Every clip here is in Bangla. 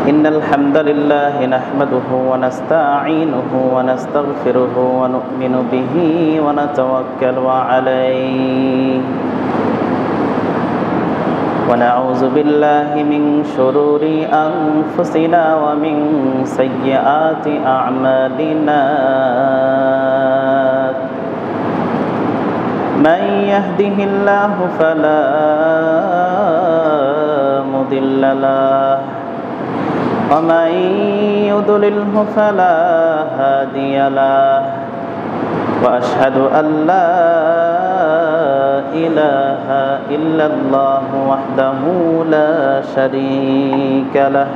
إن الحمد لله نحمده ونستعينه ونستغفره ونؤمن به ونتوكل عليه ونعوذ بالله من شرور أنفسنا ومن سيئات أعمالنا من يهده الله فلا مضل له ومن يضلله فلا هادي له وأشهد أن لا إله إلا الله وحده لا شريك له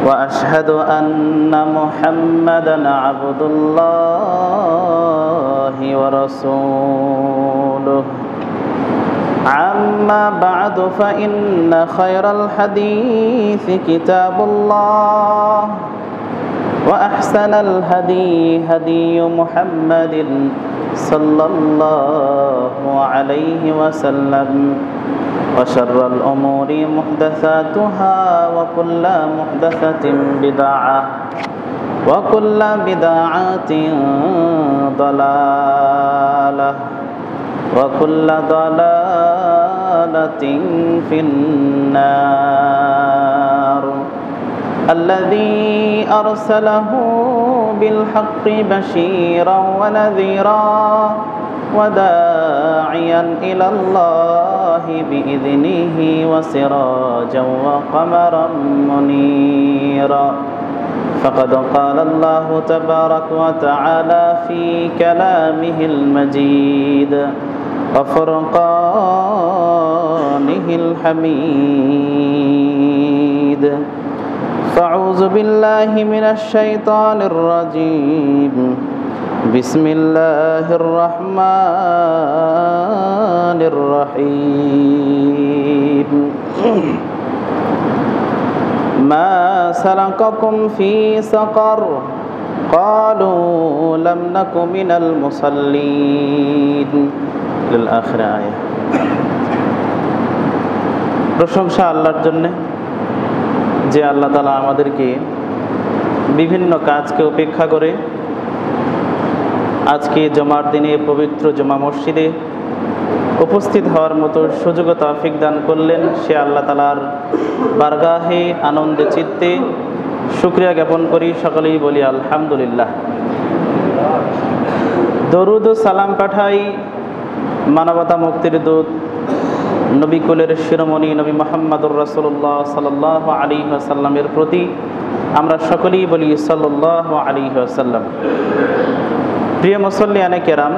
وأشهد أن محمدًا عبد الله ورسوله أما بعد فإن خير الحديث كتاب الله وأحسن الهدي هدي محمد صلى الله عليه وسلم وشر الأمور محدثاتها وكل محدثة بدعة وكل بدعة ضلالة وكل ضلالة في النار الذي أرسله بالحق بشيرا ونذيرا وداعيا إلى الله بإذنه وسراجا وقمرا منيرا فقد قال الله تبارك وتعالى في كلامه المجيد وفرقانه الحميد فأعوذ بالله من الشيطان الرجيم بسم الله الرحمن الرحيم ما سلككم في سقر قالوا لم نك من المصلين للآخر آية প্রশংসা আল্লাহর জন্য যে আল্লাহ তাআলা আমাদেরকে বিভিন্ন কাজকে উপেক্ষা করে আজকে জুমার দিনে পবিত্র জুমা মসজিদে উপস্থিত হওয়ার মতো সুযোগ ও তৌফিক দান করলেন। সে আল্লাহ তাআলার বারগাহে আনন্দে চিত্তে শুকরিয়া জ্ঞাপন করি, সকলেই বলি আলহামদুলিল্লাহ। দরুদ ও সালাম পাঠাই মানবতা মুক্তির দূত নবী কুলের শিরোমণি নবী মুহাম্মদুর রাসূলুল্লাহ সাল্লাল্লাহু আলাইহি ওয়াসাল্লামের প্রতি। আমরা সকলেই বলি সাল্লাল্লাহু আলাইহি ওয়াসাল্লাম। প্রিয় মুসল্লিয়ানে কেরাম,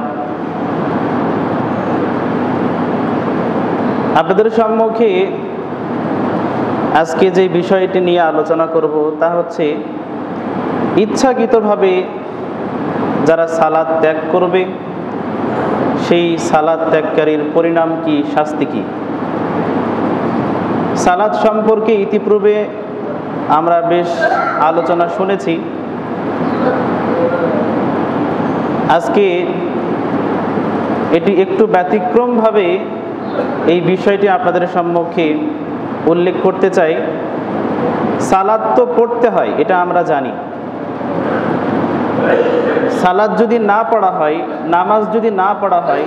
আপনাদের সম্মুখে আজকে যে বিষয়টি নিয়ে আলোচনা করব তা হচ্ছে ইচ্ছাকৃতভাবে যারা সালাত ত্যাগ করবে সেই সালাত ত্যাগকারীর পরিণাম কি, শাস্তি কি। সালাত সম্পর্কে ইতিপূর্বে আমরা বেশ আলোচনা শুনেছি। আজকে এটি একটু ব্যতিক্রমভাবে এই বিষয়টি আপনাদের সম্মুখে উল্লেখ করতে চাই। সালাত তো পড়তে হয়, এটা আমরা জানি। সালাত যদি না পড়া হয়, নামাজ যদি না পড়া হয়,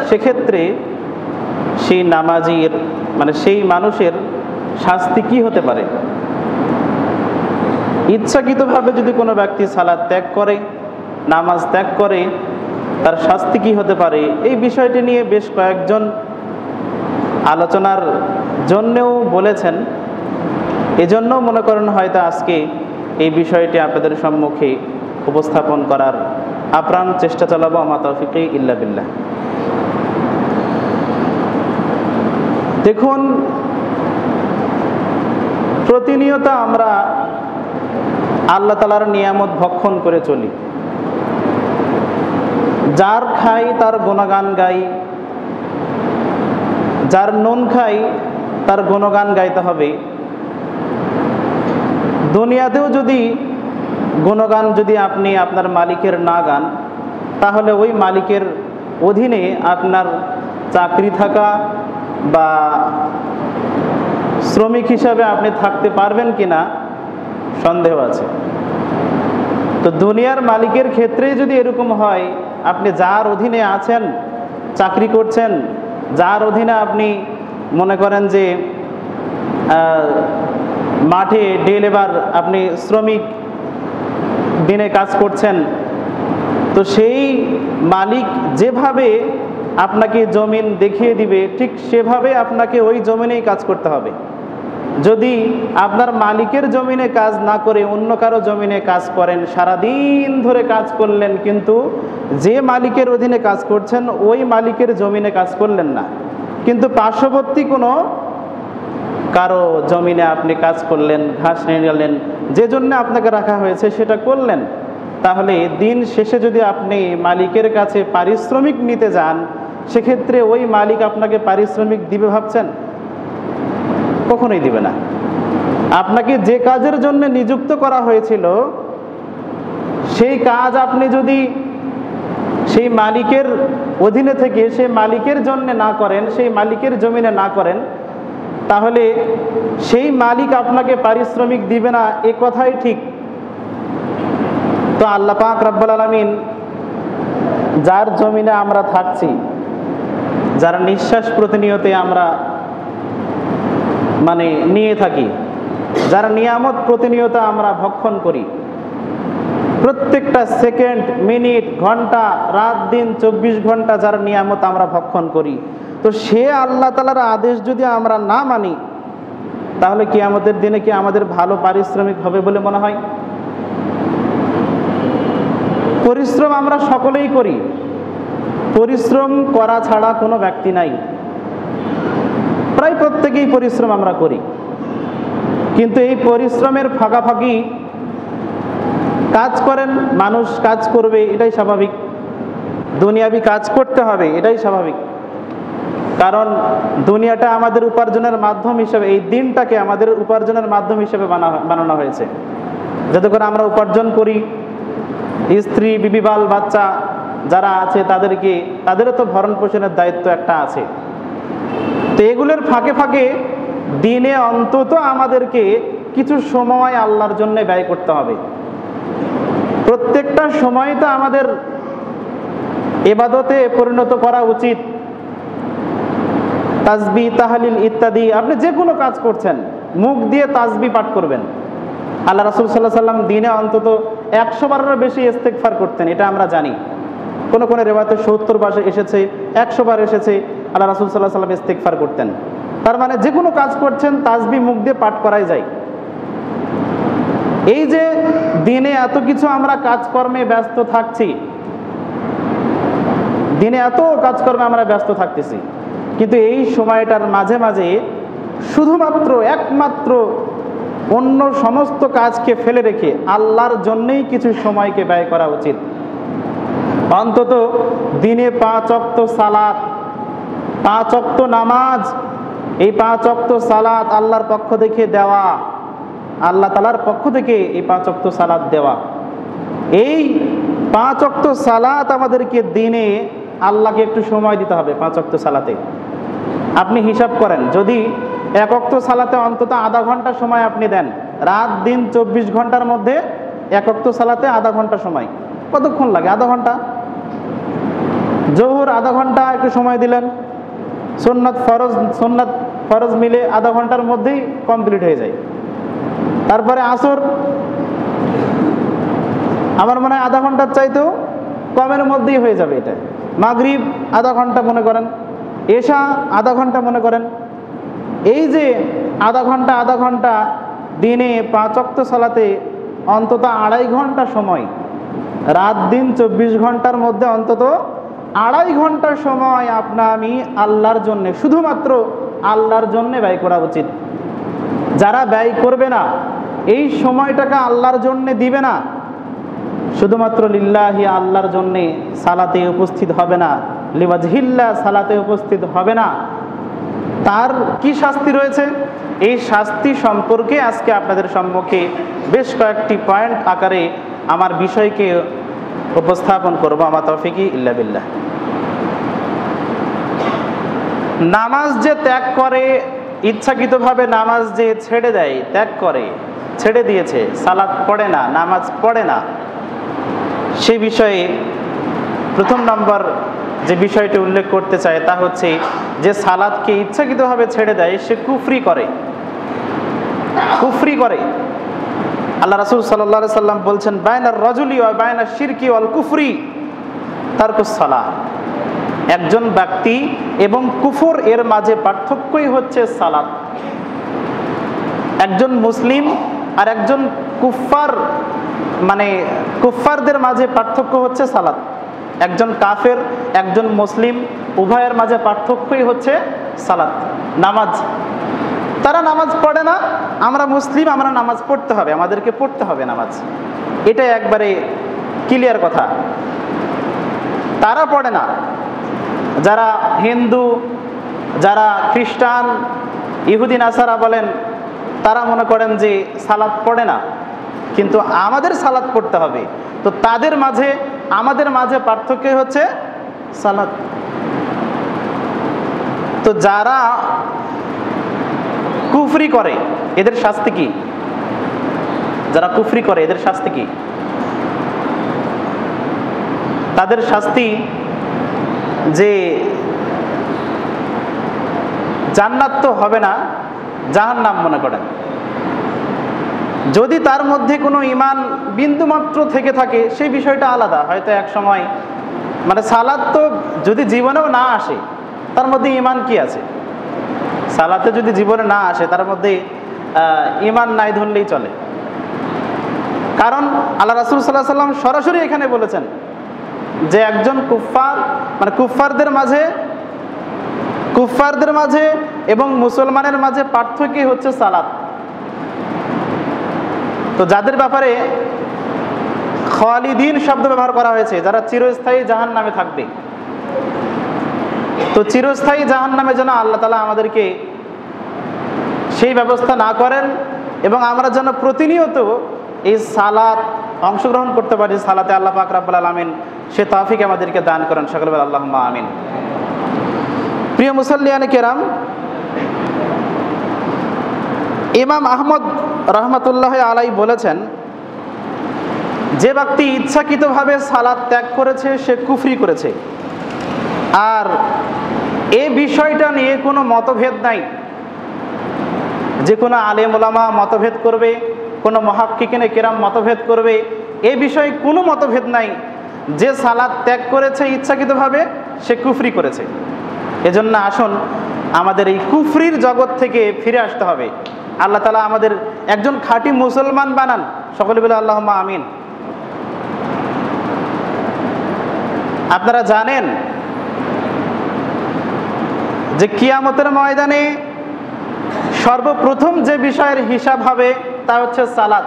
সেক্ষেত্রে সেই নামাজির সেই মানুষের শাস্তি কি হতে পারে। ইচ্ছাকৃতভাবে যদি কোনো ব্যক্তি সালাত ত্যাগ করে, নামাজ ত্যাগ করে, তার শাস্তি কি হতে পারে, এই বিষয়টি নিয়ে বেশ কয়েকজন আলোচনার জন্যেও বলেছেন। এজন্য মনে করেন হয়তো আজকে এই বিষয়টি আপনাদের সম্মুখে উপস্থাপন করার আপ্রাণ চেষ্টা চালাবো। আমা তাওফিকি ইল্লা বিল্লাহ। দেখুন, প্রতিনিয়ত আমরা আল্লাহ তাআলার নিয়ামত ভক্ষণ করে চলি। যার খাই তার গুণগান গাই, যার নুন খাই তার গুণগান গাইতে হবে। দুনিয়াতেও যদি গুণগান যদি আপনি আপনার মালিকের না গান, তাহলে ওই মালিকের অধীনে আপনার চাকরি থাকা বা শ্রমিক হিসাবে আপনি থাকতে পারবেন কিনা সন্দেহ আছে। তো দুনিয়ার মালিকের ক্ষেত্রে যদি এরকম হয়, আপনি যার অধীনে আছেন, চাকরি করছেন, যার অধীনে আপনি মনে করেন যে মাঠে ডে লেবার, আপনি শ্রমিক দিনে কাজ করছেন, তো সেই মালিক যেভাবে আপনাকে জমিন দেখিয়ে দিবে ঠিক সেভাবে আপনাকে ওই জমিনেই কাজ করতে হবে। যদি আপনার মালিকের জমিনে কাজ না করে অন্য কারো জমিনে কাজ করেন, সারাদিন ধরে কাজ করলেন, কিন্তু যে মালিকের অধীনে কাজ করছেন ওই মালিকের জমিনে কাজ করলেন না, কিন্তু পার্শ্ববর্তী কোনো কারো জমিনে আপনি কাজ করলেন, ঘাস নিয়ে গেলেন, যে জন্য আপনাকে রাখা হয়েছে সেটা করলেন, তাহলে দিন শেষে যদি আপনি মালিকের কাছে পারিশ্রমিক নিতে যান, সেক্ষেত্রে ওই মালিক আপনাকে পারিশ্রমিক দিবে ভাবছেন? কখনোই দিবে না। আপনাকে যে কাজের জন্য নিযুক্ত করা হয়েছিল সেই কাজ আপনি যদি সেই মালিকের অধীনে থেকে সেই মালিকের জন্য না করেন, সেই মালিকের জমিনে না করেন, তাহলে সেই মালিক আপনাকে পারিশ্রমিক দিবে না, এ কথাই ঠিক। তো আল্লাহ পাক রব্বুল আলামিন যার জমিনে আমরা থাকছি, যার নিঃশ্বাস প্রতিনিয়তে আমরা নিয়ে থাকি, যার নিয়ামত প্রতিনিয়ত আমরা ভক্ষণ করি, প্রত্যেকটা সেকেন্ড, মিনিট, ঘন্টা, রাত দিন 24 ঘন্টা যার নিয়ামত আমরা ভক্ষণ করি, তো সে আল্লাহ তাআলার আদেশ যদি আমরা না মানি, তাহলে কিয়ামতের দিনে কি আমাদের ভালো পারিশ্রমিক হবে বলে মনে হয়? পরিশ্রম আমরা সকলেই করি, পরিশ্রম করা ছাড়া কোনো ব্যক্তি নাই, প্রায় প্রত্যেকেই পরিশ্রম আমরা করি, কিন্তু এই পরিশ্রমের ফাঁকাফাঁকি কাজ করেন মানুষ, কাজ করবে এটাই স্বাভাবিক, দুনিয়াবি কাজ করতে হবে এটাই স্বাভাবিক, কারণ দুনিয়াটা আমাদের উপার্জনের মাধ্যম হিসেবে, এই দিনটাকে আমাদের উপার্জনের মাধ্যম হিসেবে বানানো হয়েছে, যাতে করে আমরা উপার্জন করি, স্ত্রী, বিবি, বাল বাচ্চা যারা আছে তাদেরও তো ভরণ পোষণের দায়িত্ব একটা আছে। তো এগুলোর ফাঁকে ফাঁকে দিনে অন্তত আমাদেরকে কিছু সময় আল্লাহর জন্য ব্যয় করতে হবে। প্রত্যেকটা সময় তো আমাদের ইবাদতে পরিণত করা উচিত। তাসবিহ, তাহলিল ইত্যাদি, আপনি যে কোনো কাজ করছেন মুখ দিয়ে তাসবিহ পাঠ করবেন। আল্লাহ রাসূল সাল্লাল্লাহু আলাইহি ওয়াসাল্লাম দিনে অন্তত 100 বারেরও বেশি ইস্তেগফার করতেন, এটা আমরা জানি। কোন কোন রিওয়ায়াতে 70 বার এসেছে, 100 বার এসেছে আল্লাহ রাসূল সাল্লাল্লাহু আলাইহি ওয়াসাল্লাম ইস্তেগফার করতেন। তার মানে যে কোনো কাজ করছেন তাসবিহ মুখ দিয়ে পাঠ করাই যায়। এই যে দিনে এত কিছু আমরা কাজকর্মে ব্যস্ত থাকছি, দিনে এত কাজকর্মে আমরা ব্যস্ত থাকতেছি, কিন্তু এই সময়টার মাঝে মাঝে শুধুমাত্র একমাত্র অন্য সমস্ত কাজকে ফেলে রেখে আল্লাহর জন্যই কিছু সময়কে ব্যয় করা উচিত। অন্তত দিনে 5 ওয়াক্ত সালাত, 5 ওয়াক্ত নামাজ, এই 5 ওয়াক্ত সালাত আল্লাহর পক্ষ থেকে দেওয়া, আল্লাহ তাআলার পক্ষ থেকে এই 5 ওয়াক্ত সালাত দেওয়া, এই 5 ওয়াক্ত সালাত আমাদেরকে দিনে আল্লাহকে একটু সময় দিতে হবে। 5 ওয়াক্ত সালাতে আপনি হিসাব করেন, যদি 1 ওয়াক্ত সালাতে অন্তত আধা ঘন্টা সময় আপনি দেন, রাত দিন 24 ঘন্টার মধ্যে 1 ওয়াক্ত সালাতে আধা ঘন্টা সময়, কতক্ষণ লাগে? আধা ঘন্টা। জোহর আধা ঘন্টা একটু সময় দিলেন, সুন্নাত ফরজ মিলে আধা ঘন্টার মধ্যেই কমপ্লিট হয়ে যায়। তারপরে আসর, আমার মনে হয় আধা ঘন্টার চাইতেও কমের মধ্যেই হয়ে যাবে এটা। মাগরিব আধা ঘন্টা মনে করেন, এশা আধা ঘন্টা মনে করেন। এই যে আধা ঘন্টা দিনে 5 ওয়াক্ত সালাতে অন্তত 2.5 ঘন্টা সময়, রাত দিন 24 ঘন্টার মধ্যে অন্তত 2.5 ঘন্টা সময় আমি আল্লাহর জন্য, শুধুমাত্র আল্লাহর জন্য ব্যয় করা উচিত। যারা ব্যয় করবে না, এই সময়টাকে আল্লাহর জন্য দিবে না, শুধুমাত্র লিল্লাহি আল্লাহর জন্যে সালাতে উপস্থিত হবে না, লিওয়াজহিল্লাহ সালাতে উপস্থিত হবে না, তার কি শাস্তি রয়েছে? এই শাস্তি সম্পর্কে আজকে আপনাদের সম্মুখে বেশ কয়েকটি পয়েন্ট আকারে আমার বিষয়কে উপস্থাপন করব। আমার তৌফিকি ইল্লা বিল্লাহ। নামাজ যে ত্যাগ করে ইচ্ছাকৃতভাবে নামাজ যে ছেড়ে দেয়, ত্যাগ করে, ছেড়ে দিয়েছে, সালাত পড়ে না, নামাজ পড়ে না, সেই বিষয়ে প্রথম নম্বর যে বিষয়টি উল্লেখ করতে চায় তা হচ্ছে যে সালাতকে ইচ্ছাকৃতভাবে ছেড়ে দেয় সে কুফরি করে, কুফরি করে। আল্লাহ রাসূল সাল্লাল্লাহু আলাইহি সাল্লাম বলছেন, বাইনার রাজুলি ওয়া বাইনাশ শিরকি ওয়াল কুফরি তারকুস সালাহ। একজন ব্যক্তি এবং কুফর এর মাঝে পার্থক্যই হচ্ছে সালাত। একজন মুসলিম আর একজন কুফফার, মানে কুফফারদের মাঝে পার্থক্য হচ্ছে সালাত। একজন কাফের, একজন মুসলিম, উভয়ের মাঝে পার্থক্যই হচ্ছে সালাত, নামাজ। তারা নামাজ পড়ে না, আমরা মুসলিম, আমরা নামাজ পড়তে হবে, আমাদেরকে পড়তে হবে নামাজ, এটা একবারে ক্লিয়ার কথা। তারা পড়ে না, যারা হিন্দু, যারা খ্রিস্টান, ইহুদি নাসারা বলেন, তারা মনে করেন যে সালাত পড়ে না, কিন্তু আমাদের সালাত পড়তে হবে। তো তাদের মাঝে আমাদের মাঝে পার্থক্য হচ্ছে সালাত। তো যারা কুফরি করে এদের শাস্তি কি? যারা কুফরি করে এদের শাস্তি কি? তাদের শাস্তি যে জান্নাত তো হবে না, জাহান্নাম মনে করেন। যদি তার মধ্যে কোনো ঈমান বিন্দুমাত্র থেকে থাকে সেই বিষয়টা আলাদা, হয়তো এক সময়, মানে সালাত তো যদি জীবনেও না আসে তার মধ্যে ঈমান কি আছে? সালাতে যদি জীবনে না আসে তার মধ্যে ঈমান নাই ধরলেই চলে। কারণ আল্লাহ রাসূল সাল্লাল্লাহু আলাইহি সাল্লাম সরাসরি এখানে বলেছেন যে একজন কুফফার, মানে কুফফারদের মাঝে এবং মুসলমানের মাঝে পার্থক্য হচ্ছে সালাত। তো যাদের ব্যাপারে খালিদিন শব্দ ব্যবহার করা হয়েছে, যারা চিরস্থায়ী জাহান্নামে থাকবে, তো চিরস্থায়ী জাহান্নামে যেন আল্লাহ তাআলা আমাদেরকে সেই ব্যবস্থা না করেন এবং আমরা যেন প্রতিনিয়ত এই সালাত অংশগ্রহণ করতে পারি। সালাতে আল্লাহ পাক রব্বুল আলামিন সে তৌফিক আমাদেরকে দান করেন, সকলে বলেন আল্লাহুম্মা আমিন। প্রিয় মুসাল্লিয়ানে কেরাম, ইমাম আহমদ রহমতুল্লাহ আলাই বলেছেন, যে ব্যক্তি ইচ্ছাকৃতভাবে সালাত ত্যাগ করেছে সে কুফরি করেছে। আর এই বিষয়টা নিয়ে কোনো মতভেদ নাই, যে কোনো আলেম ওলামা মতভেদ করবে, কোনো মুহাক্কিকিনে কেরাম মতভেদ করবে, এই বিষয়ে কোনো মতভেদ নাই। যে সালাত ত্যাগ করেছে ইচ্ছাকৃতভাবে সে কুফরি করেছে। এজন্য আসুন আমাদের এই কুফরির জগৎ থেকে ফিরে আসতে হবে। আল্লাহ তাআলা আমাদের একজন খাঁটি মুসলমান বানান, সকলে বলে আল্লাহুম্মা আমিন। আপনারা জানেন যে কিয়ামতের ময়দানে সর্বপ্রথম যে বিষয়ের হিসাব হবে তা হচ্ছে সালাত।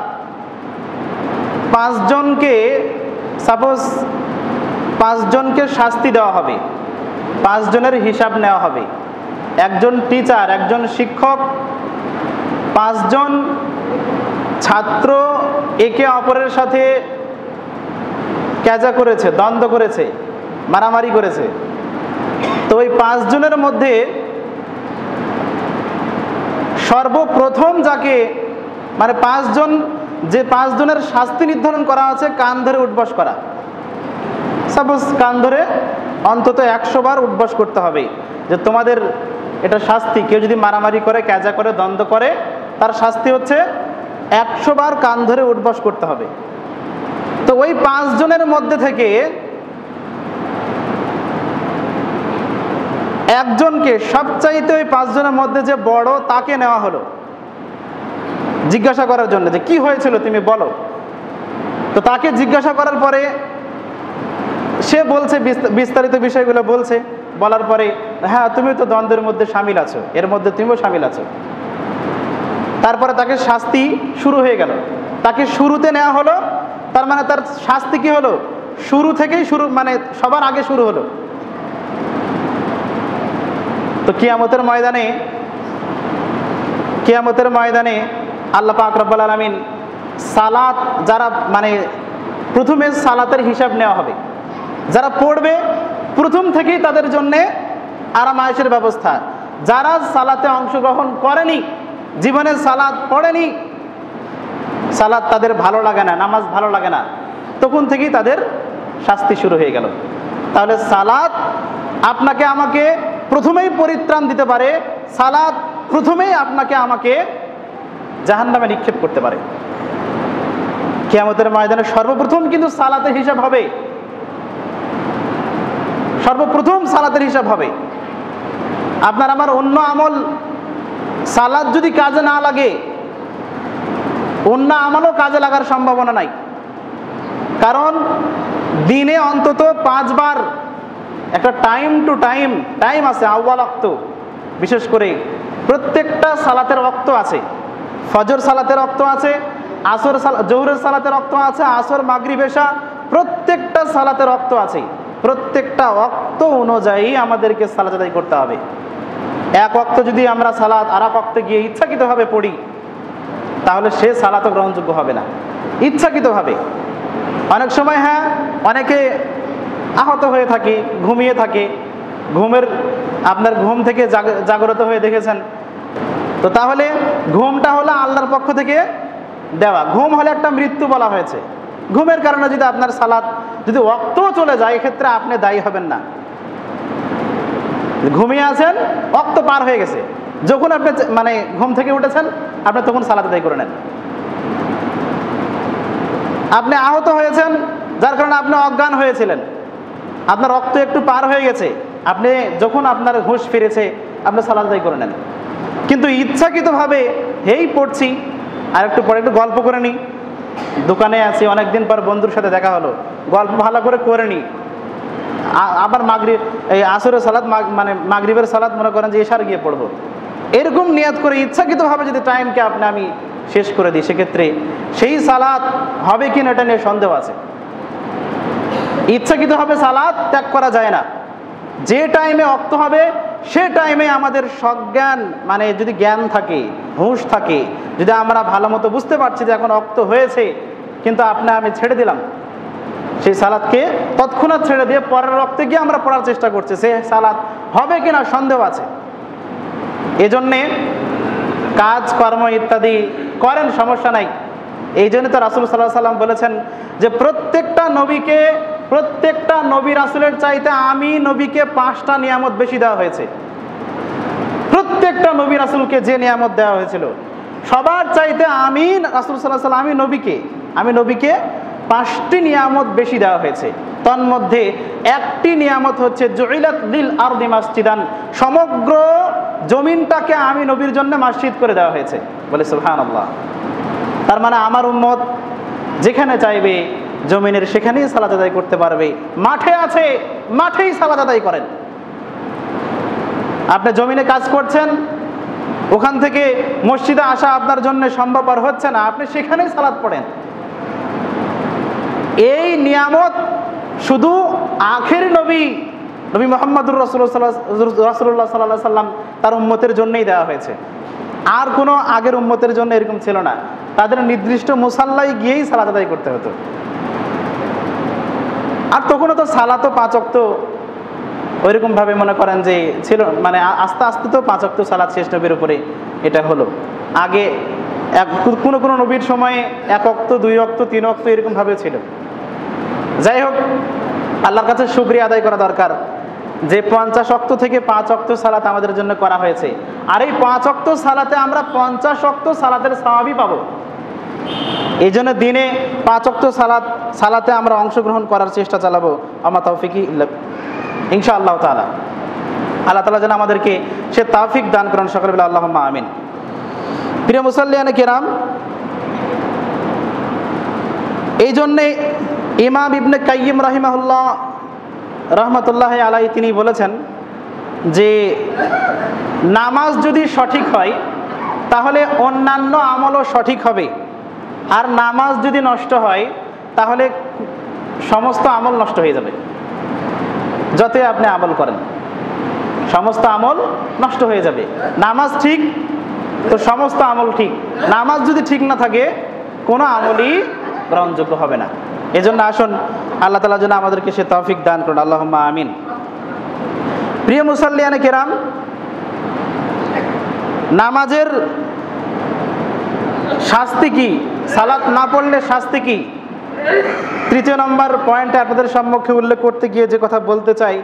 পাঁচজনকে শাস্তি দেওয়া হবে, 5 জনের হিসাব নেওয়া হবে। একজন টিচার, একজন শিক্ষক, 5 জন ছাত্র একে অপরের সাথে ক্যাজা করেছে, দ্বন্দ্ব করেছে, মারামারি করেছে। তো ওই 5 জনের মধ্যে সর্বপ্রথম যাকে, মানে 5 জন, যে 5 জনের শাস্তি নির্ধারণ করা আছে কান ধরে উঠবস করা। সাপোজ কান ধরে অন্তত 100 বার উঠবস করতে হবে, যে তোমাদের এটা শাস্তি। কেউ যদি মারামারি করে, ক্যাজা করে, দ্বন্দ্ব করে, তার শাস্তি হচ্ছে 100 বার কান ধরে উঠবস করতে হবে। তো ওই 5 জনের মধ্যে থেকে একজনকে, সবচাইতে ওই 5 জনের মধ্যে যে বড়, তাকে নেওয়া হলো জিজ্ঞাসা করার জন্য, যে কি হয়েছিল তুমি বলো। তো তাকে জিজ্ঞাসা করার পরে সে বলছে, বিস্তারিত বিষয়গুলো বলছে। বলার পরে, হ্যাঁ তুমি তো দ্বন্দ্বের মধ্যে শামিল আছো, এর মধ্যে তুমিও শামিল আছো। তারপরে তাকে শাস্তি শুরু হয়ে গেল, তাকে শুরুতে নেওয়া হলো। তার মানে তার শাস্তি কি হলো? শুরু থেকেই শুরু, মানে সবার আগে শুরু হলো। তো কিয়ামতের ময়দানে আল্লাহ পাক রব্বুল আলামিন সালাত, যারা, মানে প্রথমে সালাতের হিসাব নেওয়া হবে। যারা পড়বে প্রথম থেকেই তাদের জন্য আরাম আয়েশের ব্যবস্থা। যারা সালাতে অংশগ্রহণ করেনি, জীবনে সালাত পড়েনি, সালাত তাদের ভালো লাগে না, নামাজ ভালো লাগে না, তখন থেকেই তাদের শাস্তি শুরু হয়ে গেল। তাহলে সালাত আপনাকে আমাকে প্রথমেই পরিত্রাণ দিতে পারে, সালাত প্রথমেই আপনাকে আমাকে জাহান্নামে নিক্ষেপ করতে পারে। কিয়ামতের ময়দানে সর্বপ্রথম কিন্তু সালাতের হিসাব হবে, সর্বপ্রথম সালাতের হিসাব হবে। আপনার আমার অন্য আমল, সালাত যদি কাজে না লাগে অন্য আমলও কাজে লাগার সম্ভাবনা নাই। কারণ দিনে অন্তত 5 বার একটা টাইম টু টাইম আছে, আউয়াল ওয়াক্ত, বিশেষ করে প্রত্যেকটা সালাতের ওয়াক্ত আছে। ফজর সালাতের ওয়াক্ত আছে, আসর জোহরের সালাতের ওয়াক্ত আছে, আসর মাগরিব এশা প্রত্যেকটা সালাতের ওয়াক্ত আছে। প্রত্যেকটা ওয়াক্ত অনুযায়ী আমাদেরকে সালাত আদায় করতে হবে। এক ওয়াক্ত যদি আমরা সালাত আর এক ওয়াক্তে গিয়ে ইচ্ছাকৃতভাবে পড়ি তাহলে সে সালাতও গ্রহণযোগ্য হবে না। ইচ্ছাকৃতভাবে অনেক সময় অনেকে আহত হয়ে থাকে, ঘুমিয়ে থাকে, আপনার ঘুম থেকে জাগ্রত হয়ে দেখেছেন। তো তাহলে ঘুমটা হলো আল্লাহর পক্ষ থেকে দেওয়া, ঘুম হলে একটা মৃত্যু বলা হয়েছে। ঘুমের কারণে যদি আপনার সালাত যদি ওয়াক্তও চলে যায়, এক্ষেত্রে আপনি দায়ী হবেন না। ঘুমিয়ে আছেন, ওয়াক্ত পার হয়ে গেছে, যখন আপনি ঘুম থেকে উঠেছেন আপনি তখন সালাত আদায় করে নেন। আপনি আহত হয়েছেন, যার কারণে আপনি অজ্ঞান হয়েছিলেন, আপনার রক্ত একটু পার হয়ে গেছে, আপনি যখন আপনার হুঁশ ফিরেছে আপনি সালাত আদায় করে নেন। কিন্তু ইচ্ছাকৃতভাবে পড়ছি আর একটু পরে একটু গল্প করে নিই, দোকানে আছি অনেকদিন পর বন্ধুর সাথে দেখা হলো, গল্প ভালো করে নিই, আবার আসরের সালাত মাগরিবের সালাত মনে করেন যে এশার গিয়ে পড়বো, এরকম নিয়াত করে ইচ্ছাকৃতভাবে যদি টাইমকে আমি শেষ করে দিই, সেক্ষেত্রে সেই সালাত হবে কিনা এটা নিয়ে সন্দেহ আছে। ইচ্ছাকৃতভাবে সালাত ত্যাগ করা যায় না। যে টাইমে ওয়াক্ত হবে সে টাইমে আমাদের সজ্ঞান যদি জ্ঞান থাকে, হুঁশ থাকে, যদি আমরা ভালো মতো বুঝতে পারছি যে এখন ওয়াক্ত হয়েছে কিন্তু আমি ছেড়ে দিলাম, সেই সালাতকে তৎক্ষণাৎ ছেড়ে দিয়ে পরের ওয়াক্তে গিয়ে আমরা পড়ার চেষ্টা করছি, সে সালাত হবে কিনা সন্দেহ আছে। এজন্যে কাজ কর্ম ইত্যাদি করেন, সমস্যা নাই। এই জন্য তো রাসূল সাল্লাল্লাহু আলাইহি সাল্লাম বলেছেন যে প্রত্যেকটা নবী রাসূলের চাইতে আমি নবীকে 5টা নিয়ামত বেশি দেওয়া হয়েছে। প্রত্যেকটা নবী রাসূলকে যে নিয়ামত দেওয়া হয়েছিল সবার চাইতে আমি রাসূল সাল্লাল্লাহু আলাইহি সাল্লাম আমি নবীকে 5টি নিয়ামত বেশি দেওয়া হয়েছে। তন্মধ্যে একটি নিয়ামত হচ্ছে জুইলাত লিল আরদি মাসজিদান, সমগ্র জমিনটাকে আমি নবীর জন্য মসজিদ করে দেওয়া হয়েছে। বলে সুবহানাল্লাহ। তার মানে আমার উম্মত যেখানে চাইবে জমিনের সেখানেই সালাত আদায় করতে পারবে। মাঠে আছে, মাঠেই সালাত আদায় করেন। আপনি জমিনে কাজ করছেন, ওখান থেকে মসজিদে আসা আপনার জন্য সম্ভবপর হচ্ছে না, আপনি সেখানেই সালাত পড়েন। এই নিয়ামত শুধু আখের নবী মুহাম্মদুর রাসূলুল্লাহ সাল্লাল্লাহু আলাইহি সাল্লাম তার উম্মতের জন্যই দেওয়া হয়েছে। আর কোনো আগের উম্মতের জন্য এরকম ছিল না। তাদের নির্দিষ্ট মুসাল্লায় গিয়েই সালাত আদায় করতে হতো। আর তখনও তো সালাতও 5 ওয়াক্ত ওইরকম ভাবে মনে করেন যে ছিল, আস্তে আস্তে তো 5 ওয়াক্ত সালাত শেষ নবীর উপরে এটা হলো। আগে কোনো নবীর সময়ে 1 ওয়াক্ত, 2 ওয়াক্ত, 3 ওয়াক্ত এরকম ভাবে ছিল। যাই হোক, আল্লাহর কাছে শুকরিয়া আদায় করা দরকার যে 50 ওয়াক্ত থেকে 5 ওয়াক্ত সালাত আমাদের জন্য করা হয়েছে। আর এই 5 ওয়াক্ত সালাতে আমরা 50 ওয়াক্ত সালাতের সওয়াবই পাবো। এই জন্য দিনে 5 ওয়াক্ত সালাতে আমরা অংশগ্রহণ করার চেষ্টা চালাবো। আমা তৌফিকি ইনশাআল্লাহ তাআলা। আল্লাহ তাআলা যেন আমাদেরকে সে তৌফিক দান করেন। সকলে বলে আল্লাহুম্মা আমিন। প্রিয় মুসাল্লিয়ানে কিরাম, এই জন্যে ইমাম ইবনে কাইয়িম রাহমাতুল্লাহি আলাইহি তিনি বলেছেন যে নামাজ যদি সঠিক হয় তাহলে অন্যান্য আমলও সঠিক হবে, আর নামাজ যদি নষ্ট হয় তাহলে সমস্ত আমল নষ্ট হয়ে যাবে। যতই আপনি আমল করেন সমস্ত আমল নষ্ট হয়ে যাবে। নামাজ ঠিক তো সমস্ত আমল ঠিক, নামাজ যদি ঠিক না থাকে কোনো আমলই গ্রহণযোগ্য হবে না। এজন্য আসুন আল্লাহ তাআলা যেন আমাদেরকে সে তৌফিক দান করুন। আল্লাহুম্মা আমিন। প্রিয় মুসাল্লিয়ানে কিরাম, নামাজের শাস্তি কি, সালাত না পড়লে শাস্তি কি? তৃতীয় নম্বর পয়েন্টে আপনাদের সম্মুখে উল্লেখ করতে গিয়ে যে কথা বলতে চাই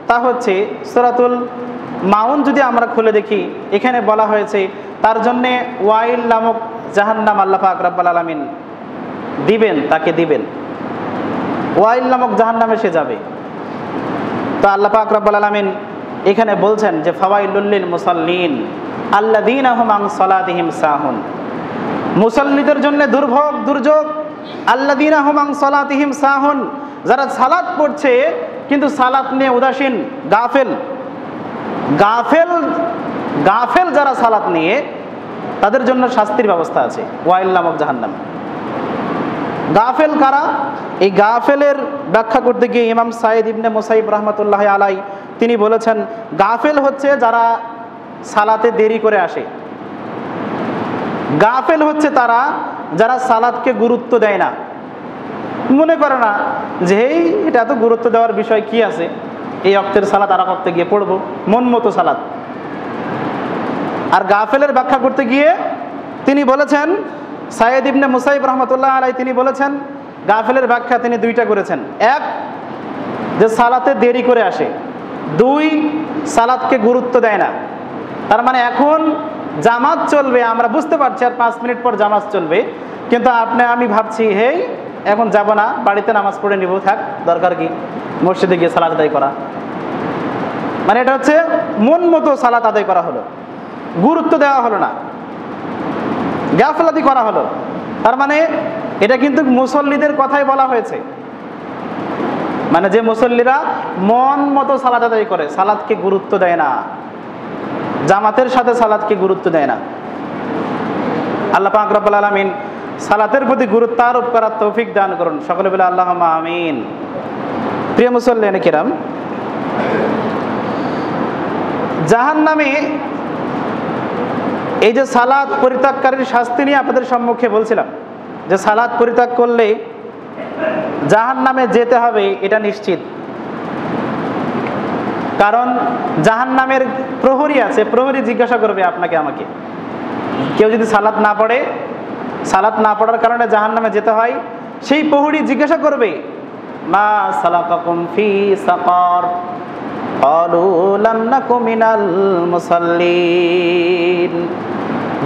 তা হচ্ছে সূরাতুল মাউন যদি আমরা খুলে দেখি, এখানে বলা হয়েছে তার জন্যে ওয়াইল নামক জাহান্নাম আল্লাহ পাক রব্বুল আলামিন দিবেন, তাকে দিবেন। ওয়াইল নামক জাহান্নামে সে যাবে। তো আল্লাহ পাক রব্বুল আলামিন এখানে বলছেন যে ফাওয়াইলুল লিল মুসাল্লিন আল্লাযীনা হুম আন সালাতিহিম সাহুন। মুসাল্লিদের জন্য দুর্ভোগ, দুর্যোগ। আল্লাযীনা হুম আন সালাতিহিম সাহুন, যারা সালাত পড়ছে কিন্তু সালাত নিয়ে উদাসীন, গাফেল। গাফেল গাফেল যারা সালাত নিয়ে, তাদের জন্য শাস্তির ব্যবস্থা আছে ওয়াইল নামক জাহান্নাম। গাফেল কারা? এই গাফেলের ব্যাখ্যা করতে গিয়ে ইমাম সাইদ ইবনে মুসাইব রহমতুল্লাহ আলাই তিনি বলেছেন, গাফেল হচ্ছে যারা সালাতে দেরি করে আসে। গাফেল হচ্ছে তারা যারা সালাতকে গুরুত্ব দেয় না, মনে করে না যে এটা এত গুরুত্ব দেওয়ার বিষয় কি আছে, এই অক্তের সালাত আর অক্তে গিয়ে পড়বো, মন মতো সালাত। আর গাফেলের ব্যাখ্যা করতে গিয়ে তিনি বলেছেন, সাইদ ইবনে মুসাইব রহমতুল্লাহ আলাই তিনি বলেছেন, গাফেলের ব্যাখ্যা তিনি দুইটা করেছেন। এক, যে সালাতে দেরি করে আসে। দুই, সালাতকে গুরুত্ব দেয় না। তার মানে এখন জামাত চলবে, আমরা বুঝতে পারছি আর 5 মিনিট পর জামাত চলবে, কিন্তু আমি ভাবছি হেই এখন যাব না, বাড়িতে নামাজ পড়ে নিব, থাক, দরকার কি মসজিদে গিয়ে সালাত আদায় করা। মানে এটা হচ্ছে মন মতো সালাত আদায় করা হলো, গুরুত্ব দেওয়া হলো না, গাফলাতি করা হলো। তার মানে এটা কিন্তু মুসল্লিদের কথাই বলা হয়েছে। মানে যে মুসল্লিরা মন মতো সালাত আদায় করে, সালাতকে গুরুত্ব দেয় না, জামাতের সাথে সালাতকে গুরুত্ব দেয় না। আল্লাহ পাক রব্বুল আলামিন সালাতের প্রতি গুরুত্ব আরোপ করার তৌফিক দান করুন, সকলে বলে আল্লাহুম্মা আমিন। প্রিয় মুসল্লিয়ানে কিরাম, জাহান্নামে এই যে সালাত পরিত্যাগকারীর শাস্তি নিয়ে আপনাদের সম্মুখে বলছিলাম, যে সালাত পরিত্যাগ করলে জাহান্নামে যেতে হবে এটা নিশ্চিত। কারণ জাহান্নামের প্রহরী আছে, প্রহরী জিজ্ঞাসা করবে আপনাকে আমাকে। কেউ যদি সালাত না পড়ে, সালাত না পড়ার কারণে জাহান্নামে যেতে হয়, সেই প্রহরী জিজ্ঞাসা করবে মা সালাকাকুম ফি সাকার ক্বালু লাম নাকু মিনাল মুসাল্লিন।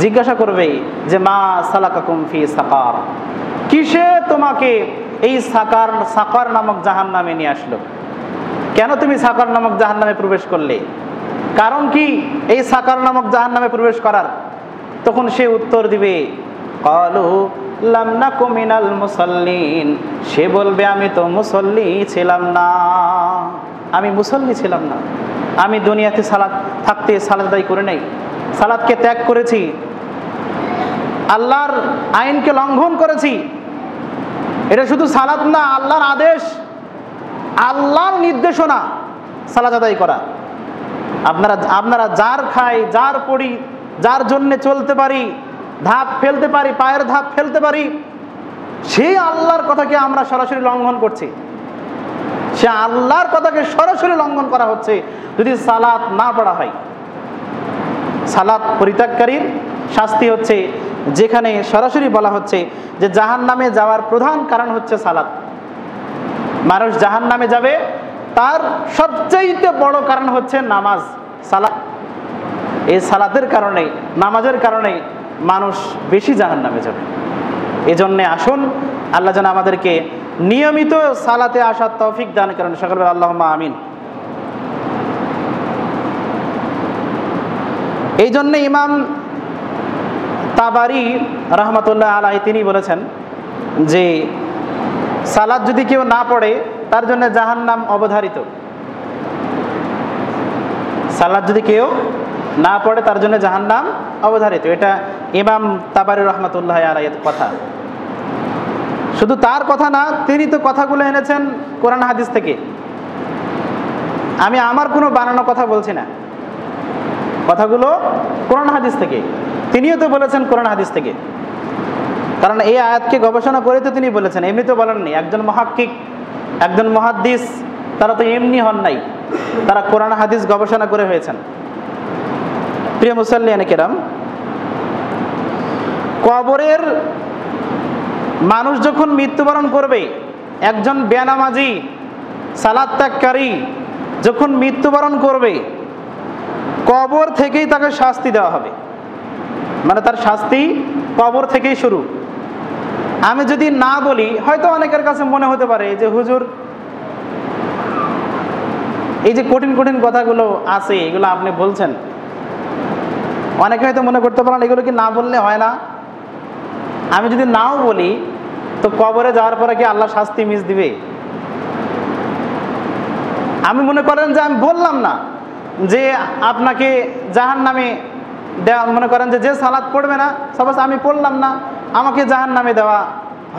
জিজ্ঞাসা করবে যে মা সালাকাকুম ফি সাকার, কিসে তোমাকে এই সাকার নামক জাহান্নামে নিয়ে আসলো? কেন তুমি সাকার নামক জাহান্নামে প্রবেশ করলে? কারণ কি এই সাকার নামক জাহান্নামে প্রবেশ করার? তখন সে উত্তর দিবে ক্বালু লাম নাকু মিনাল মুসাল্লিন, সে বলবে আমি তো মুসল্লি ছিলাম না, আমি মুসল্লি ছিলাম না, আমি দুনিয়াতে সালাত থাকতে সালাত আদায় করে নাই, সালাতকে ত্যাগ করেছি, আল্লাহর আইনকে লঙ্ঘন করেছি। এটা শুধু সালাত না, আল্লাহর আদেশ, আল্লাহর নির্দেশনা সালাত আদায় করা। আপনারা যার খাই, যার পড়ি, যার জন্যে চলতে পারি, ধাপ ফেলতে পারি, পায়ের ধাপ ফেলতে পারি, সেই আল্লাহর কথাকে আমরা সরাসরি লঙ্ঘন করছি। সে আল্লাহর কথাকে সরাসরি লঙ্ঘন করা হচ্ছে যদি সালাত না পড়া হয়। সালাত পরিত্যাগকারীর শাস্তি হচ্ছে, যেখানে সরাসরি বলা হচ্ছে যে জাহান্নামে যাওয়ার প্রধান কারণ হচ্ছে সালাত। মানুষ জাহান্নামে যাবে তার সবচেয়ে বড় কারণ হচ্ছে নামাজ, সালাত। এই সালাতের কারণে, নামাজের কারণে মানুষ বেশি জাহান্নামে যাবে। এজন্যে আসুন আল্লাহ যেন আমাদেরকে নিয়মিত সালাতে আসার তৌফিক দান করেন, সকলে বলে আল্লাহুম্মা আমিন। এই জন্য ইমাম তাবারি রহমতুল্লাহ আলাইহি তিনি বলেছেন যে সালাত যদি কেউ না পড়ে তার জন্য জাহান্নাম অবধারিত। সালাত যদি কেউ না পড়ে তার জন্য জাহান্নাম অবধারিত, এটা ইমাম তাবারি রহমতুল্লাহ আলাইহির কথা। শুধু তার কথা না, তিনি তো কথাগুলো এনেছেন কোরআন হাদিস থেকে। আমি আমার কোনো বানানো কথা বলছি না, কথাগুলো কোরআন হাদিস থেকে। তিনিও তো বলেছেন কোরআন হাদিস থেকে, কারণ এই আয়াতকে গবেষণা করে তো তিনি বলেছেন, এমনি তো বলেননি। একজন মুহাক্কিক, একজন মুহাদ্দিস, তারা তো এমনি হন নাই, তারা কোরআন হাদিস গবেষণা করে হয়েছেন। প্রিয় মুসাল্লিয়ানে কেরাম, কবরের মানুষ যখন মৃত্যুবরণ করবে, একজন বেনামাজি সালাত ত্যাগকারী যখন মৃত্যুবরণ করবে, কবর থেকেই তাকে শাস্তি দেওয়া হবে। মানে তার শাস্তি কবর থেকেই শুরু। আমি যদি না বলি, হয়তো অনেকের কাছে মনে হতে পারে যে হুজুর এই যে কঠিন কঠিন কথাগুলো আছে এগুলো আপনি বলছেন, অনেকে হয়তো মনে করতে পারেন এগুলো কি না বললে হয় না? আমি যদি নাও বলি তো কবরে যাওয়ার পরে কি আল্লাহ শাস্তি মিস দিবে? আমি মনে করেন যে আমি বললাম না যে আপনাকে জাহান্নামে দেওয়া, মনে করেন যে সালাত পড়বে না, সাপোজ আমি পড়লাম না, আমাকে জাহান্নামে দেওয়া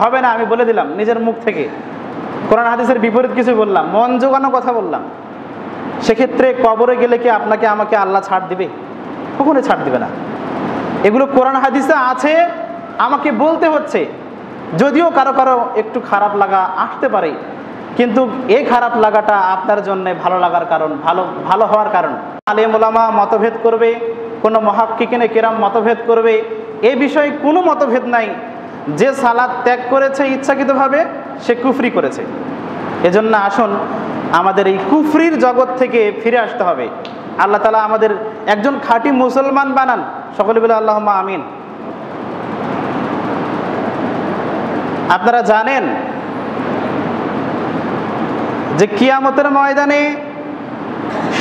হবে না, আমি বলে দিলাম নিজের মুখ থেকে, কোরআন হাদিসের বিপরীত কিছু বললাম, মন জোগানো কথা বললাম, সেক্ষেত্রে কবরে গেলে কি আপনাকে আমাকে আল্লাহ ছাড় দিবে? কখনোই ছাড় দিবে না। এগুলো কোরআন হাদিসে আছে, আমাকে বলতে হচ্ছে। যদিও কারো কারো একটু খারাপ লাগা আসতে পারে, কিন্তু এই খারাপ লাগাটা আপনার জন্য ভালো লাগার কারণ, ভালো হওয়ার কারণ। আলেম ওলামা মতভেদ করবে, কোনো মুহাক্কিকিনে কেরাম মতভেদ করবে, এই বিষয়ে কোনো মতভেদ নাই। যে সালাত ত্যাগ করেছে ইচ্ছাকৃতভাবে, সে কুফরি করেছে। এজন্য আসুন আমাদের এই কুফরির জগৎ থেকে ফিরে আসতে হবে। আল্লাহ তাআলা আমাদের একজন খাঁটি মুসলমান বানান। সকলে বলে আল্লাহুম্মা আমিন। আপনারা জানেন যে কিয়ামতের ময়দানে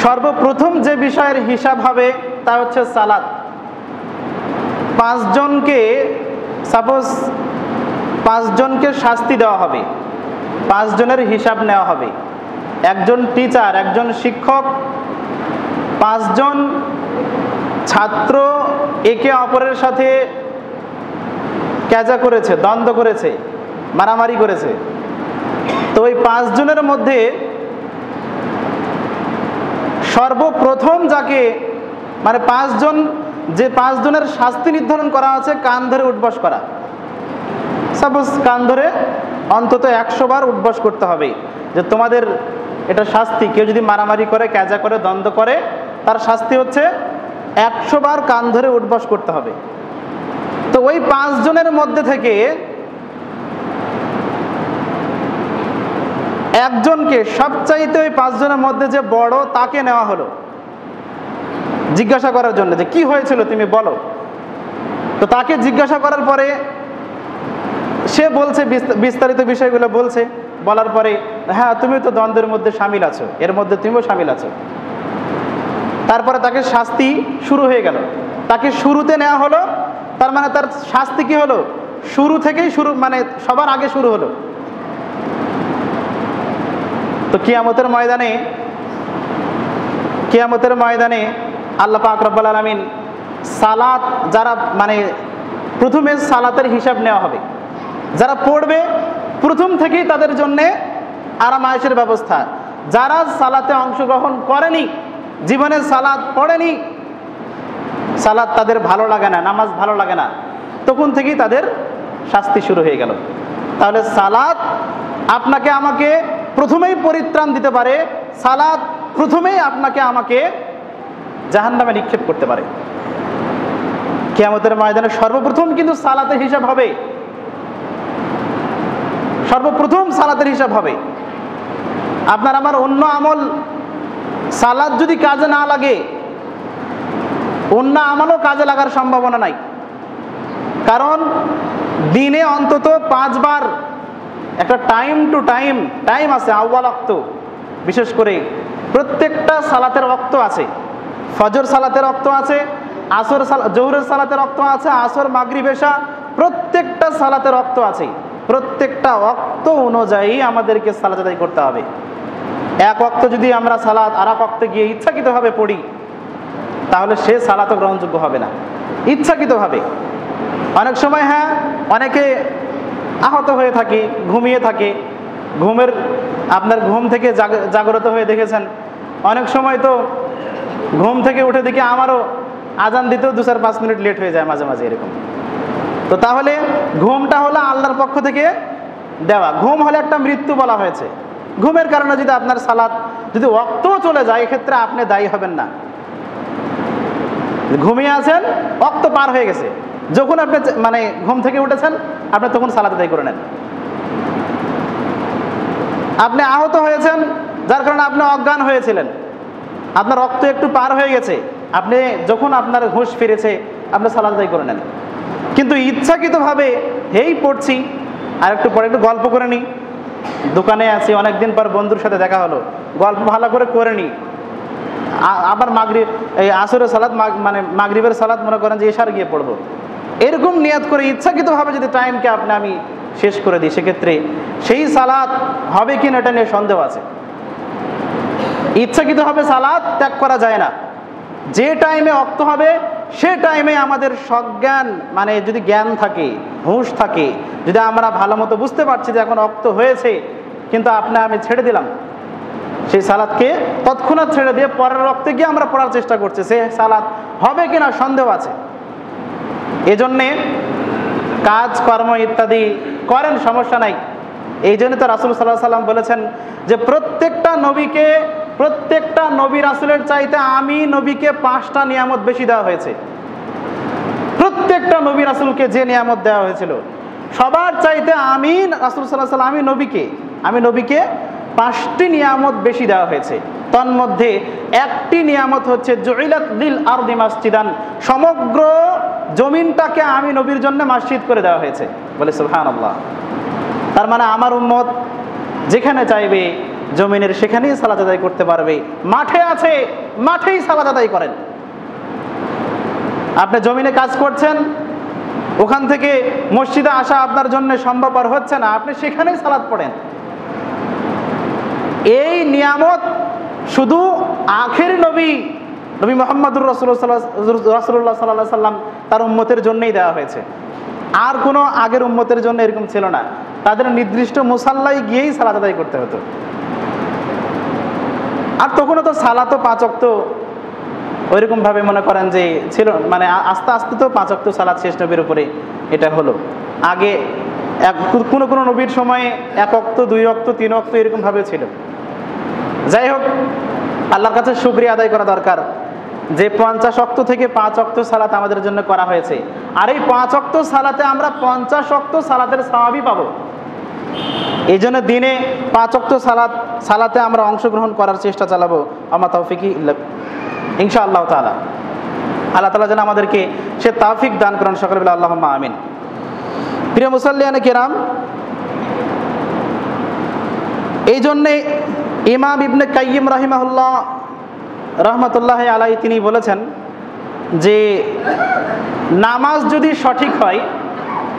সর্বপ্রথম যে বিষয়ের হিসাব হবে তা হচ্ছে সালাত। 5 জনকে, সাপোজ 5 জনকে শাস্তি দেওয়া হবে, 5 জনের হিসাব নেওয়া হবে। একজন টিচার, একজন শিক্ষক, 5 জন ছাত্র একে অপরের সাথে ক্যাজা করেছে, দ্বন্দ্ব করেছে, মারামারি করেছে। তো ওই 5 জনের মধ্যে সর্বপ্রথম যাকে, মানে 5 জন, যে 5 জনের শাস্তি নির্ধারণ করা আছে কান ধরে উঠবস করা। সাপোজ কান ধরে অন্তত 100 বার উঠবস করতে হবে, যে তোমাদের এটা শাস্তি। কেউ যদি মারামারি করে, ক্যাজা করে, দ্বন্দ্ব করে, তার শাস্তি হচ্ছে 100 বার কান ধরে উঠবস করতে হবে। তো ওই 5 জনের মধ্যে থেকে একজনকে, সবচাইতে ওই 5 জনের মধ্যে যে বড়, তাকে নেওয়া হলো জিজ্ঞাসা করার জন্য যে কি হয়েছিল তুমি বলো। তো তাকে জিজ্ঞাসা করার পরে সে বলছে, বিস্তারিত বিষয়গুলো বলছে। বলার পরে, হ্যাঁ তুমি তো দ্বন্দ্বের মধ্যে সামিল আছো, এর মধ্যে তুমিও সামিল আছো। তারপরে তাকে শাস্তি শুরু হয়ে গেল। তাকে শুরুতে নেওয়া হলো, তার মানে তার শাস্তি কি হলো? শুরু থেকেই শুরু, মানে সবার আগে শুরু হলো। তো কিয়ামতের ময়দানে আল্লাহ পাক রব্বুল আলামিন সালাত, যারা মানে প্রথমে সালাতের হিসাব নেওয়া হবে, যারা পড়বে প্রথম থেকেই তাদের জন্য আরাম আয়েশের ব্যবস্থা। যারা সালাতে অংশগ্রহণ করেনি, জীবনে সালাত পড়েনি, সালাত তাদের ভালো লাগে না, নামাজ ভালো লাগে না, তখন থেকেই তাদের শাস্তি শুরু হয়ে গেল। তাহলে সালাত আপনাকে আমাকে প্রথমেই পরিত্রাণ দিতে পারে, সালাত প্রথমেই আপনাকে আমাকে জাহান্নামে নিক্ষেপ করতে পারে। কিয়ামতের ময়দানে সর্বপ্রথম কিন্তু সালাতের হিসাব হবে, সর্বপ্রথম সালাতের হিসাব হবে। আপনার আমার অন্য আমল, সালাত যদি কাজে না লাগে, অন্য আমলও কাজে লাগার সম্ভাবনা নাই। কারণ দিনে অন্তত 5 বার একটা টাইম টু টাইম আছে, আউয়াল ওয়াক্ত, বিশেষ করে প্রত্যেকটা সালাতের ওয়াক্ত আছে। ফজর সালাতের ওয়াক্ত আছে, আসর জোহরের সালাতের ওয়াক্ত আছে, আসর, মাগরিব, এশা, প্রত্যেকটা সালাতের ওয়াক্ত আছে। প্রত্যেকটা ওয়াক্ত অনুযায়ী আমাদেরকে সালাত আদায় করতে হবে। এক ওয়াক্ত যদি আমরা সালাত আর এক ওয়াক্তে গিয়ে ইচ্ছাকৃতভাবে পড়ি, তাহলে সে সালাতও গ্রহণযোগ্য হবে না। ইচ্ছাকৃতভাবে অনেক সময়, হ্যাঁ, অনেকে আহত হয়ে থাকে, ঘুমিয়ে থাকে, আপনার ঘুম থেকে জাগ্রত হয়ে দেখেছেন। অনেক সময় তো ঘুম থেকে উঠে দেখি আমারও আজান দিতেও 2-4-5 মিনিট লেট হয়ে যায় মাঝে মাঝে এরকম। তো তাহলে ঘুমটা হলো আল্লাহর পক্ষ থেকে দেওয়া। ঘুম হলে একটা মৃত্যু বলা হয়েছে। ঘুমের কারণে যদি আপনার সালাত যদি ওয়াক্তও চলে যায়, এক্ষেত্রে আপনি দায়ী হবেন না। ঘুমিয়ে আছেন, ওয়াক্ত পার হয়ে গেছে, যখন আপনি মানে ঘুম থেকে উঠেছেন আপনি তখন সালাত আদায় করে নেন। আপনি আহত হয়েছেন, যার কারণে আপনি অজ্ঞান হয়েছিলেন, আপনার রক্ত একটু পার হয়ে গেছে, আপনি যখন আপনার হুঁশ ফিরেছে আপনি সালাত আদায় করে নেন। কিন্তু ইচ্ছাকৃতভাবে হেই পড়ছি আর একটু পরে একটু গল্প করে নিই, দোকানে আছি অনেকদিন পর বন্ধুর সাথে দেখা হলো, গল্প ভালো করে নিই, আবার মাগরিব এই আসরের সালাত মানে মাগরিবের সালাত মনে করেন যে এশার গিয়ে পড়বো, এরকম নিয়াত করে ইচ্ছাকৃতভাবে যদি টাইমকে আমি শেষ করে দিই, সেক্ষেত্রে সেই সালাত হবে কিনা এটা নিয়ে সন্দেহ আছে। ইচ্ছাকৃতভাবে সালাত ত্যাগ করা যায় না। যে টাইমে ওয়াক্ত হবে সে টাইমে আমাদের সজ্ঞান মানে যদি জ্ঞান থাকে, হুঁশ থাকে, যদি আমরা ভালো মতো বুঝতে পারছি যে এখন ওয়াক্ত হয়েছে কিন্তু আমি ছেড়ে দিলাম, সেই সালাতকে তৎক্ষণাৎ ছেড়ে দিয়ে পরের ওয়াক্তে গিয়ে আমরা পড়ার চেষ্টা করছি, সে সালাত হবে কিনা সন্দেহ আছে। এজন্যে কাজ কর্ম ইত্যাদি করেন, সমস্যা নাই। এই জন্য তো রাসূল সাল্লাল্লাহু আলাইহি সাল্লাম বলেছেন যে প্রত্যেকটা নবী রাসূলের চাইতে আমি নবীকে 5টা নিয়ামত বেশি দেওয়া হয়েছে। প্রত্যেকটা নবী রাসূলকে যে নিয়ামত দেওয়া হয়েছিল সবার চাইতে আমি রাসূল সাল্লাল্লাহু আলাইহি সাল্লাম আমি নবীকে 5টি নিয়ামত বেশি দেওয়া হয়েছে। তন্মধ্যে একটি নিয়ামত হচ্ছে জুইলাত লিল আরদি মাসজিদান, সমগ্র জমিনটাকে আমি নবীর জন্য মসজিদ করে দেওয়া হয়েছে। বলে সুবহানাল্লাহ। তার মানে আমার উম্মত যেখানে চাইবে জমিনের সেখানেই সালাত আদায় করতে পারবে। মাঠে আছে, মাঠেই সালাত আদায় করেন। আপনি জমিনে কাজ করছেন, ওখান থেকে মসজিদে আসা আপনার জন্য সম্ভবপর হচ্ছে না, আপনি সেখানেই সালাত পড়েন। এই নিয়ামত শুধু আখেরি নবী মুহাম্মদুর রাসূলুল্লাহ সাল্লাল্লাহু আলাইহি সাল্লাম তার উম্মতের জন্যই দেওয়া হয়েছে। আর কোনো আগের উম্মতের জন্য এরকম ছিল না। তাদের নির্দিষ্ট মুসাল্লায় গিয়েই সালাত আদায় করতে হতো। আর তখনও তো সালাতও 5 ওয়াক্ত ওইরকম ভাবে মনে করেন যে ছিল, মানে আস্তে আস্তে তো 5 ওয়াক্ত সালাত শেষ নবীর উপরে এটা হলো। আগে কোনো নবীর সময়ে 1 ওয়াক্ত 2 ওয়াক্ত 3 ওয়াক্ত এরকম ভাবে ছিল। যাই হোক, আল্লাহর কাছে শুকরিয়া আদায় করা দরকার যে 50 ওয়াক্ত থেকে 5 ওয়াক্ত সালাত আমাদের জন্য করা হয়েছে। আর এই 5 ওয়াক্ত সালাতে আমরা 50 ওয়াক্ত সালাতের সওয়াবই পাবো। এই জন্য দিনে 5 ওয়াক্ত সালাতে আমরা অংশগ্রহণ করার চেষ্টা চালাবো। আমা তাওফিকি ইল্লা ইনশাআল্লাহ তাআলা। আল্লাহ তাআলা যেন আমাদেরকে সে তৌফিক দান করেন, সকলে বলে আল্লাহুম্মা আমিন। প্রিয় মুসাল্লিয়ানে কিরাম, এই জন্যে ইমাম ইবনে কাইয়িম রাহমাতুল্লাহি আলাইহি তিনি বলেছেন যে নামাজ যদি সঠিক হয়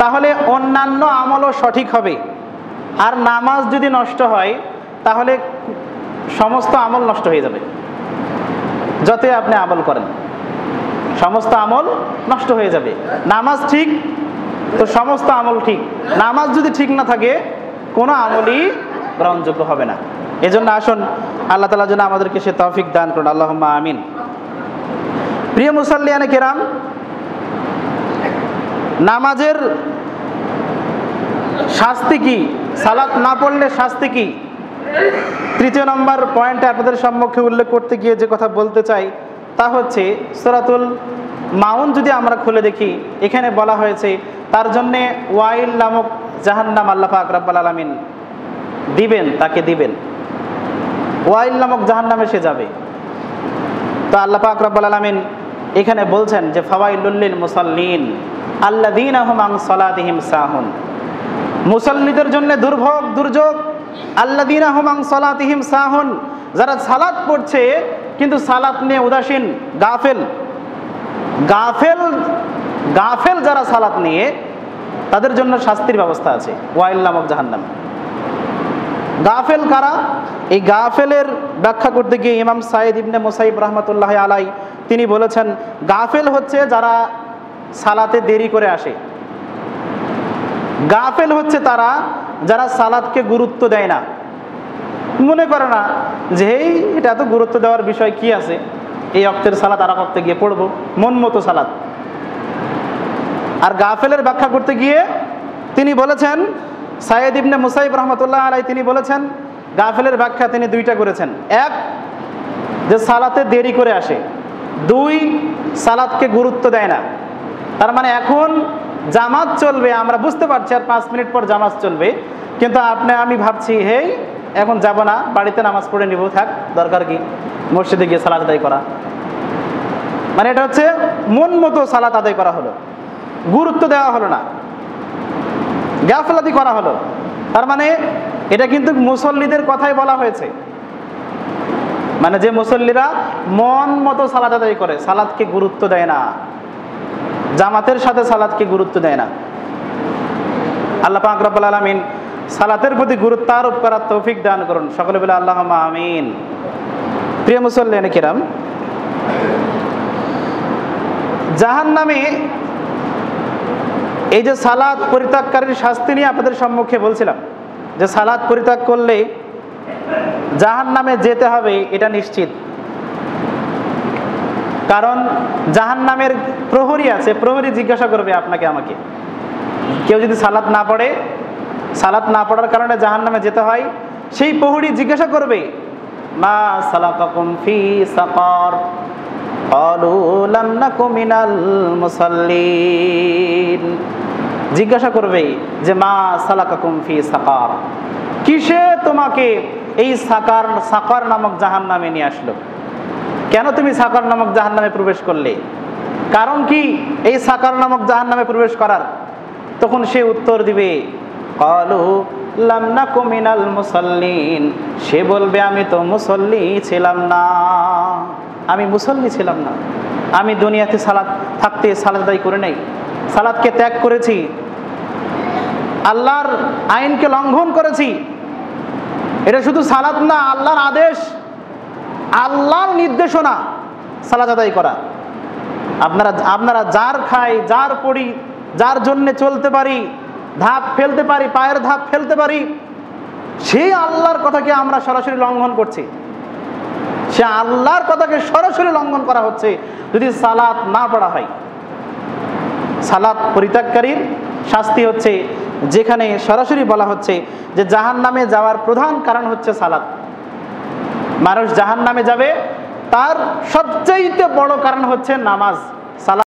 তাহলে অন্যান্য আমলও সঠিক হবে, আর নামাজ যদি নষ্ট হয় তাহলে সমস্ত আমল নষ্ট হয়ে যাবে। যতই আপনি আমল করেন সমস্ত আমল নষ্ট হয়ে যাবে। নামাজ ঠিক তো সমস্ত আমল ঠিক, নামাজ যদি ঠিক না থাকে কোনো আমলই গ্রহণযোগ্য হবে না। এজন্য আসুন আল্লাহ তাআলা যেন আমাদেরকে সে তৌফিক দান করুন, আল্লাহুম্মা আমিন। প্রিয় মুসাল্লিয়ানে কিরাম, নামাজের শাস্তি কি, সালাত না পড়লে শাস্তি কি, 3 নম্বর পয়েন্টে আপনাদের সম্মুখে উল্লেখ করতে গিয়ে যে কথা বলতে চাই তা হচ্ছে সূরাতুল মাউন যদি আমরা খুলে দেখি, এখানে বলা হয়েছে তার জন্যে ওয়াইল নামক জাহান্নাম আল্লাহ পাক রব্বুল আলামিন দিবেন, তাকে দিবেন। ওয়াইল নামক জাহান্নামে সে যাবে। তো আল্লাহ পাক রব্বুল আলামিন এখানে বলছেন যে ফাওয়াইলুল লিল মুসাল্লিন আল্লাযীনা হুম আন সালাতিহিম সাহুন, মুসাল্লিদের জন্য দুর্যোগ। আল্লাযীনা হুম আন সালাতিহিম সাহুন, যারা সালাত পড়ছে কিন্তু সালাত নিয়ে উদাসীন, গাফেল যারা সালাত নিয়ে, তাদের জন্য শাস্তির ব্যবস্থা আছে ওয়াইল নামক জাহান্নাম। গাফেল কারা? এই গাফেলের ব্যাখ্যা করতে গিয়ে ইমাম সাঈদ ইবনে মুসাইয়িব রাহমাতুল্লাহি আলাইহি তিনি বলেছেন গাফেল হচ্ছে যারা সালাতে দেরি করে আসে। গাফেল হচ্ছে তারা যারা সালাতকে গুরুত্ব দেয় না, মনে করে না যে এটা এত গুরুত্ব দেওয়ার বিষয় কি আছে, এই ওয়াক্তের সালাত আর এক ওয়াক্তে গিয়ে পড়বো, মন মতো সালাত। আর গাফেলের ব্যাখ্যা করতে গিয়ে তিনি বলেছেন, সাঈদ ইবনে মুসাইয়িব রাহমাতুল্লাহি আলাইহি তিনি বলেছেন গাফেলের ব্যাখ্যা তিনি 2টা করেছেন। এক, যে সালাতে দেরি করে আসে, 2 সালাতকে গুরুত্ব দেয় না। তার মানে এখন জামাত চলবে, আমরা বুঝতে পারছি আর 5 মিনিট পর জামাত চলবে, কিন্তু আমি ভাবছি হেই এখন যাব না, বাড়িতে নামাজ পড়ে নিব, থাক দরকার কি মসজিদে গিয়ে সালাত আদায় করা। মানে এটা হচ্ছে মন মতো সালাত আদায় করা হলো, গুরুত্ব দেওয়া হলো না, গাফলাতি করা হলো। তার মানে এটা কিন্তু মুসল্লিদের কথাই বলা হয়েছে, মানে যে মুসল্লিরা মন মতো সালাত আদায় করে, সালাতকে গুরুত্ব দেয় না, জামাতের সাথে সালাতকে গুরুত্ব দেয় না। আল্লাহ পাক রব্বুল আলামিন সালাতের প্রতি গুরুত্ব আরোপ করার তৌফিক দান করুন, সকলে বলে আল্লাহুম্মা আমিন। প্রিয় মুসল্লিয়ানে কিরাম, জাহান্নামে এই যে সালাত পরিত্যাগকারীর শাস্তি নিয়ে আপনাদের সম্মুখে বলছিলাম, যে সালাত পরিত্যাগ করলে জাহান্নামে যেতে হবে এটা নিশ্চিত। কারণ জাহান্নামের প্রহরী আছে, প্রহরী জিজ্ঞাসা করবে আপনাকে আমাকে, কেউ যদি সালাত না পড়ে, সালাত না পড়ার কারণে জাহান্নামে যেতে হয়, সেই প্রহরী জিজ্ঞাসা করবে মা সালাকাকুম ফি সাকার ক্বালু লাম নাকু মিনাল মুসাল্লিন। জিজ্ঞাসা করবে যে মা সালাকাকুম ফি সাকার, কিসে তোমাকে এই সাকার নামক জাহান্নামে নিয়ে আসলো, কেন তুমি সাকার নামক জাহান্নামে প্রবেশ করলে, কারণ কি এই সাকার নামক জাহান্নামে প্রবেশ করার? তখন সে উত্তর দিবে ক্বালু লাম নাকু মিনাল মুসাল্লিন, সে বলবে আমি তো মুসল্লি ছিলাম না, আমি মুসল্লি ছিলাম না, আমি দুনিয়াতে সালাত থাকতে সালাত আদায় করে নাই, সালাতকে ত্যাগ করেছি, আল্লাহর আইনকে লঙ্ঘন করেছি। এটা শুধু সালাত না, আল্লাহর আদেশ, আল্লাহর নির্দেশনা সালাত আদায় করা। আপনারা যার খাই, যার পড়ি, যার জন্যে চলতে পারি, ধাপ ফেলতে পারি, পায়ের ধাপ ফেলতে পারি, সেই আল্লাহর কথাকে আমরা সরাসরি লঙ্ঘন করছি। সে আল্লাহর কথাকে সরাসরি লঙ্ঘন করা হচ্ছে যদি সালাত না পড়া হয়। সালাত পরিত্যাগকারীর শাস্তি হচ্ছে, যেখানে সরাসরি বলা হচ্ছে যে জাহান্নামে যাওয়ার প্রধান কারণ হচ্ছে সালাত। মানুষ জাহান্নামে যাবে তার সবচেয়ে বড় কারণ হচ্ছে নামাজ। সালাত